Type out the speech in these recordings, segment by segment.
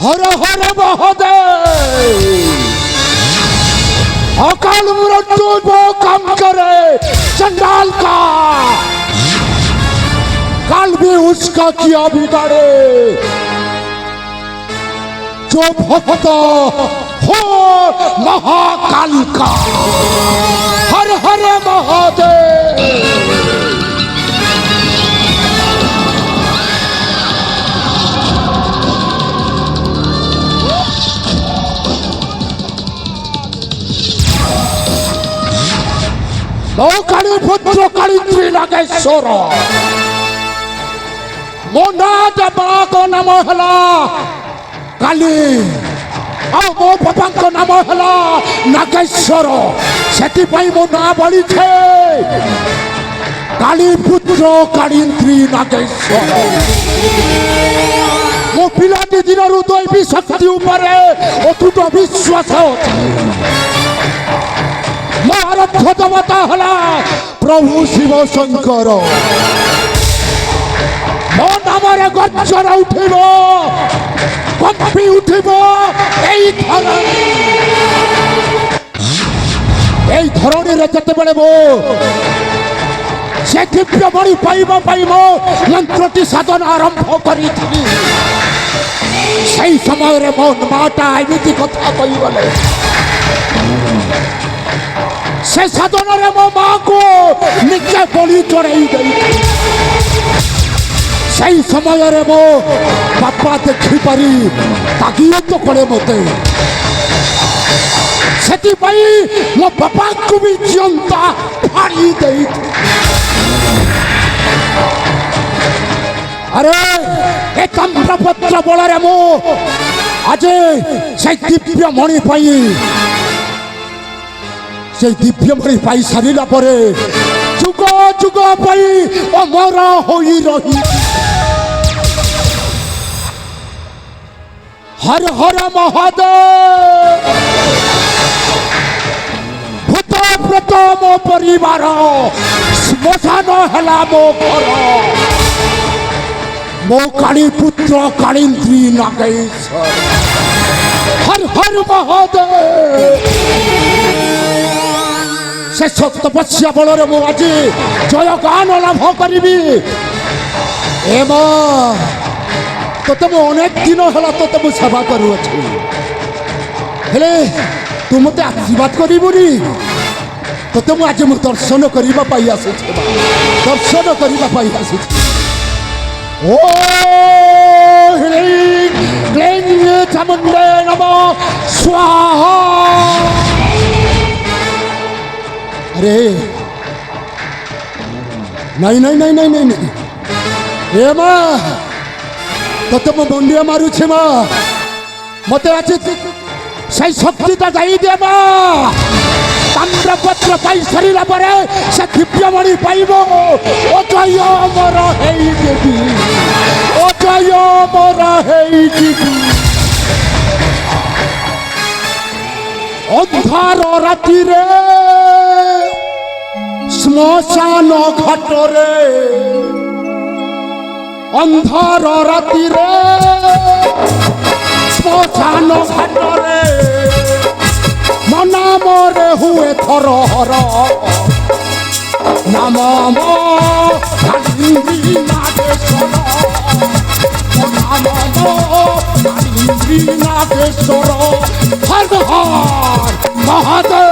हर हर महादेव। अकाल मृत्यु वो काम करे चंडाल का, काल भी उसका किया बिगाड़े। जो भक्त हो महाकाल का। हर हर महादेव। काली पुत्र काली नागेश्वर मो ना बड़ा को नाम हला काली आ मो बापा को नाम हला नागेश्वर सेति पई मो ना बड़ी छे काली पुत्र काली नागेश्वर। मो पिलाटी दिनरु दैवी शक्ति उपरे अतुट विश्वास आराध्य देवता हला प्रभु शिव शंकर। मो नामरे गर्जन उठिब कंपी उठिब এই ধরনের যেতেবেলে মো সে দিব্য মণি পাইব পাইব মন্ত্রটি সাধন আরম্ভ করিছিলি সেই সময়ের মো মাটা এমিতি কথা কইবলে से साधन मो माँ को निचे बलि चढ़ाई गई। सही समय रे मो बापा देखी पारी तागिए तो करे मते सेति पई मो बापा को भी जिंदा फाड़ी देई। अरे ए तंत्रपत्र बोला रे मो आज से दिव्य मणि पाई से दिव्यमणि पाई सारिला परे जुग जुग पाई अमर होई रही। हर हर महादेव। भूत प्रेत मो परिवार श्मशान हला मो घर मो काली पुत्र कालिंद्री नागेश्वर। हर हर महादेव। से तपस्या बल मु आज जय गान लाभ करी तो अनेक दिन है तो मुझे सेवा करुच्छे तू मत आशीर्वाद करूनी तो मुझे आज मुझे दर्शन करने आस दर्शन करने आस ओ चामुंडे नमः स्वाहा। अरे नहीं नहीं नहीं नहीं नहीं नहीं ए माँ तो मो बंडिया मारू छे माँ मत आज सही शक्तिटा जाई दे माँ ताम्रपत्र पाई सरिला परे से दिव्यमणि पाइबो अजय अमर हेई देवी अजय अमर हेई देवी। अंधार राति रे श्मशान घाटरे अंधार राति रे श्मशान घाटरे नाम रे हुए थर हर नाम कालिंदी नागेश्वर नाम कालिंदी नागेश्वर। हर हर महादेव।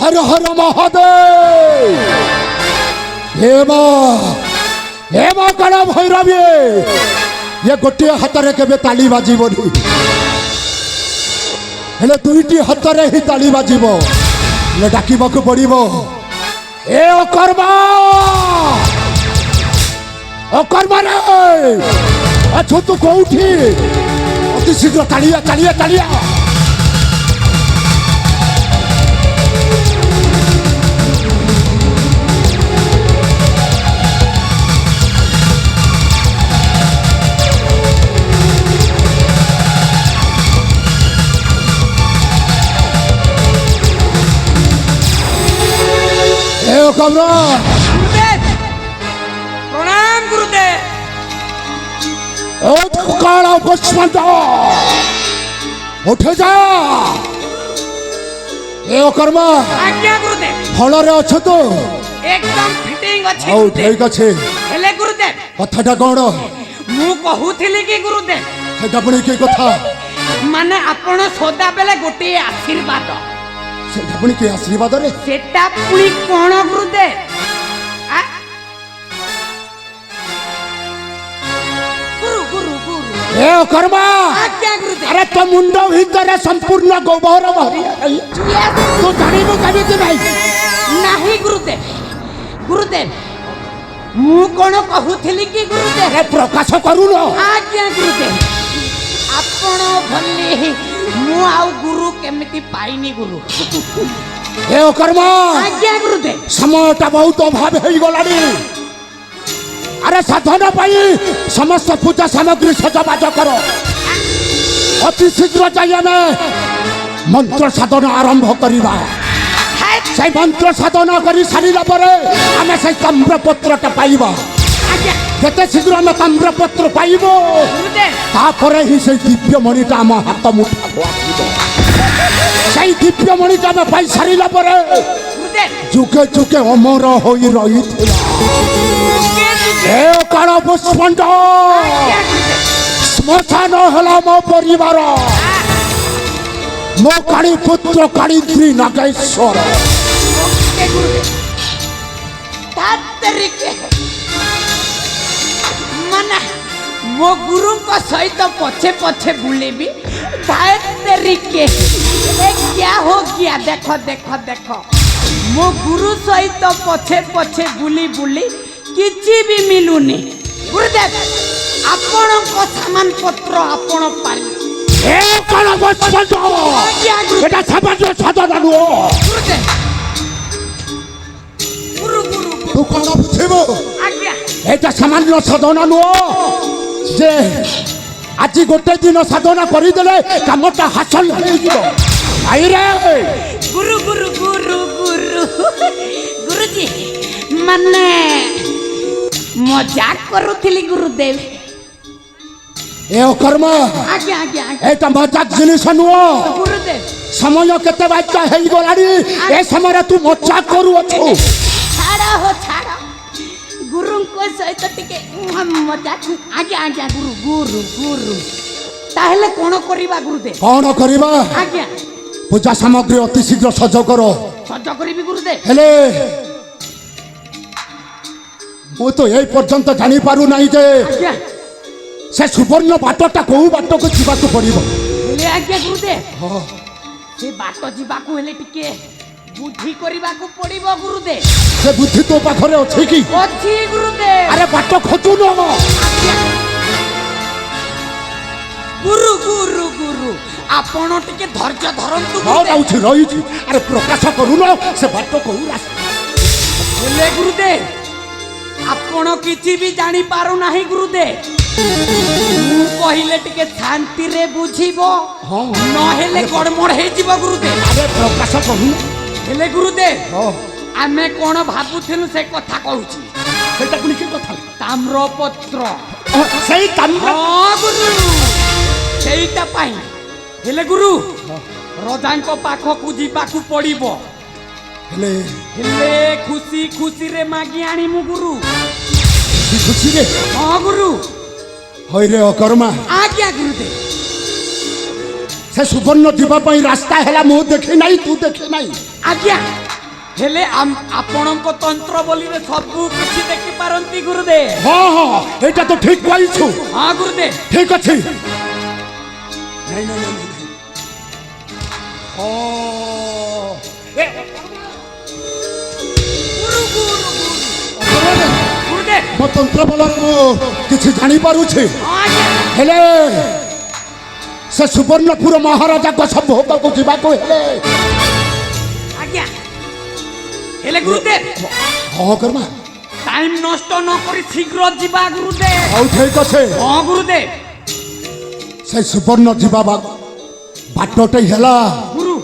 हर हर महादेव। हे मां काला भैरवी ये गोटे हाथ में केबे ताली बाजिबनी हेले दुईटी हाथ में ही ताली बाजिबो हेले डाकिबाकू पड़िबो ए अकर्मा रे ଅଛୁ ତୁ କୋଉଠି? ଅତି ଶୀଘ୍ର ଚାଲିଆ ଚାଲିଆ ଚାଲିଆ। ए कमरा गुरुदेव प्रणाम गुरुदेव। काला बचपन उठे जा। ए कर्मा आज्ञा गुरुदेव। फलरे अच्छे तो एकदम फिटिंग अच्छे औ गुरुदेव। ठीक अच्छे हेले गुरुदेव कथाटा कोन? मु कहूथिली कि गुरुदेव सेटा पुणी के कथा? माने आपण सदा बेले गोटे आशीर्वाद। सेटा पुणी के आशीर्वाद रे? सेटा पुणी कोन गुरुदेव? आ? गुरु गुरु गुरु ए कर्मा आज्ञा गुरुदेव। अरे तो मुंडो भीतर संपूर्ण गोबर भरी तू जानिबो केमिति नाही? नाही गुरुदेव। गुरुदेव मु कोन कहूथिली कि गुरुदेव अरे प्रकाश करूनो। आज्ञा गुरुदेव। आपण भले मु आउ गुरु केमिति पाइनी गुरु। ए कर्मा आज्ञा गुरुदेव। समयटा बहुत अभाव हो गलानी। अरे साधना पाई समस्त पूजा सामग्री सजबाज करो। अति शीघ्र जाई आमे मंत्र साधना आरंभ करिबा। से मंत्र साधना करी सारिला परे आमे से ताम्रपत्रटा पाइबा। आज्ञा जेते शीघ्र आमे ताम्रपत्र पाइबो गुरुदेव। तापरे ही से दिव्य मणिटा आम हाथ मुठाको आसीबो। से दिव्य मणिटा आमे पाई सारिला परे गुरुदेव जुगे जुगे अमर होई रहिथिला ए काल पुष्पंड आज्ञा गुरुदेव। श्मशान हला मो परिवार मो काली पुत्र कालीद्री नागेश्वर। ओके गुरुदेव। तातरिके मना मो गुरु को सहित पछे पछे बुलेबी। तातरिके ए क्या हो गया? देखो देखो देखो मो गुरु सहित पछे पछे बुली बुली किछि भी मिलुनी। गुरुदेव आपण को सामान पत्र आपण पाई। ए काल पुष्पंड एटा समाज साधना नुओ। गुरुदेव गुरु गुरु तू कोन बुझिबो? आज्ञा एटा सामान्य साधना नुओ जे आज गोटे दिन साधना करिदेले कामटा हासिल होइजिबो। आई रे गुरु गुरु गुरु गुरु गुरुजी माने मजाक करुथिली गुरुदेव। ए कर्मा आज्ञा आज्ञा आज्ञा। एटा मजाक जिनिस नुओ। गुरुदेव समय केते बाज्या हेई गलानी ए समय तू मजाक करू अछु। छाड़ा हो छाड़ा गुरु को सहित टिके मजाक। आज्ञा आज्ञा गुरु गुरु गुरु ताहले कोन करिबा गुरुदेव? कौन करिबा? आज्ञा पूजा सामग्री अति शीघ्र सज करो। सज करिबी गुरुदेव। हेले मु तो ए पर्यंत जानि पारु नाही जे आज्ञा से सुवर्ण बाटटा को बाट को जीवाकू पड़िबो। हेले आज्ञा गुरुदेव हां से बाट जीवाकू हेले टिके बुद्धि करिबाकू पड़िबो गुरुदेव। से बुद्धि तो पाखरे अछि की? अछि गुरुदेव। अरे बाट खोजु न। गुरु गुरु गुरु आपण टिके धैर्य धरंतु हां गुरुदेव। रही अरे प्रकाश करू न से बाट को रास्ता। हेले गुरुदेव आपण किछि भी जानि पारु नाही गुरुदेव। मु कहिले टिके शांति रे बुझिबो। हां न हेले गड़मड़ हे जिवो गुरुदेव। अरे प्रकाश करू। हेले गुरुदेव हां आमे कोन भाबुथिनु से कथा कहूची। सेटा पुनी के कथा? ताम्रपत्र। सेई ताम्र हां गुरु सेईटा पाई। हेले गुरु रजांको पाखकू जीवाकू पड़िबो। हेले हेले खुशी खुशी रे मागी आनी मु गुरु। खुशी रे हां गुरु। होय रे अकर्मा आज्ञा गुरुदेव। से सुवर्ण जीवा पई रास्ता हैला मु देखि नाही तू देखि नाही। आज्ञा हेले आपणको तंत्र बोली रे सब किछि देखि पारंती गुरुदेव। हां हां एटा तो ठीक कहिछु। हां गुरुदेव ठीक अछि। नहीं नहीं नहीं नहीं ओ ए गुरु गुरु गुरु गुरुदेव ମୋ ତନ୍ତ୍ର ବଳରେ ମୁଁ କିଛି ଜାଣିପାରୁଛି ଆଜ୍ଞା ହେଲେ ସେ ସୁବର୍ଣ୍ଣପୁର ମହାରାଜାଙ୍କ ସମ୍ଭୋଗକୁ ଯିବାକୁ ହେଲେ ଆଜ୍ଞା ହେଲେ ଗୁରୁଦେବ ହଁ କର୍ମା টাইম নষ্ট নকরি শীঘ্র যা গুরুদেব। ହଉ ଠିକ ଅଛି হ্যাঁ গুরুদেব। ସେ ସୁବର୍ଣ୍ଣ ଯିବା ବାଟଟେ ହେଲା গুরু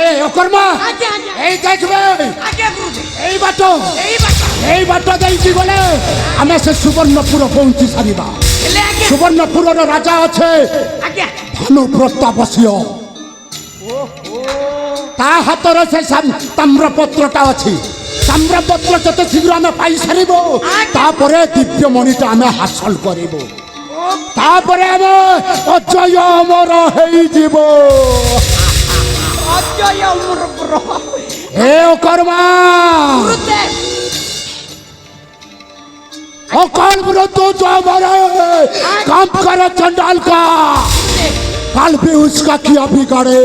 ଏ ଅକର୍ମା আগে আগে ଏଇ ଦେଖିବେ আগে গুরুদেব। ଏଇ ବାଟ এই বাটা ଏଇ ବାଟ ଦେଇକି ଗଲେ ଆମେ ସେ ସୁବର୍ଣ୍ଣପୁର ପହଞ୍ଚି ସାରିବା হেলে আগে ସୁବର୍ଣ୍ଣପୁରର ରାଜା ଅଛେ আগে ଭାନୁପ୍ରତାପସ୍ୟ ତା ହାତରେ ସେ ତାମ୍ରପତ୍ରଟା ଅଛି ତାମ୍ରପତ୍ର ଯେତେ ଶୀଘ୍ର ଆମେ ପାଇସାରିବୁ ତାପରେ ଦିବ୍ୟମଣିଟା ଆମେ ହାସଲ କରିବୁ ତାପରେ ଆମେ ଅଜୟ ଅମର ହେଇଯିବ অজয় অমর ব্রহ। हे অকর্মা গুরুদেব अकाल मृत्यु जो मरे काम करे चंडाल का काल भी उसका किया बिगाड़े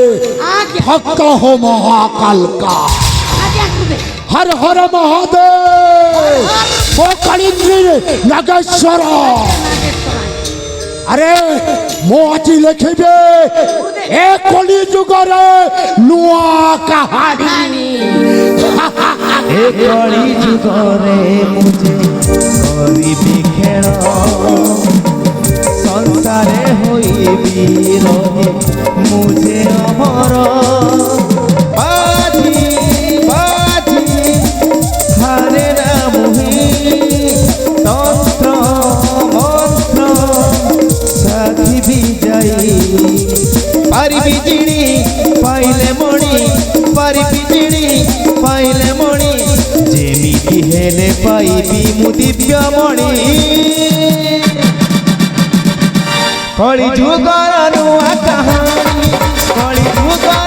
আগে भक्त हो महाकाल का আগে গুরুদেব। हर हर महादेव ओ कलिंद्री नागेश्वर अरे मो আজি लिखिबे ए कलि जुगरे नुआ कहानी ए कली जुगरे मुझे करिबी खेल संसारे होइबी रहे मुझे अमर बाजी बाजी हरे रामुहि तंत्र मंत्र साथी भी जाई पारिबी जिणी पाइले मणि पारिबी जिणी पाइले मणि जेमिति हेले पाइबी मु दिव्यमणि कली जुगर नुआ कहानी कली जुगर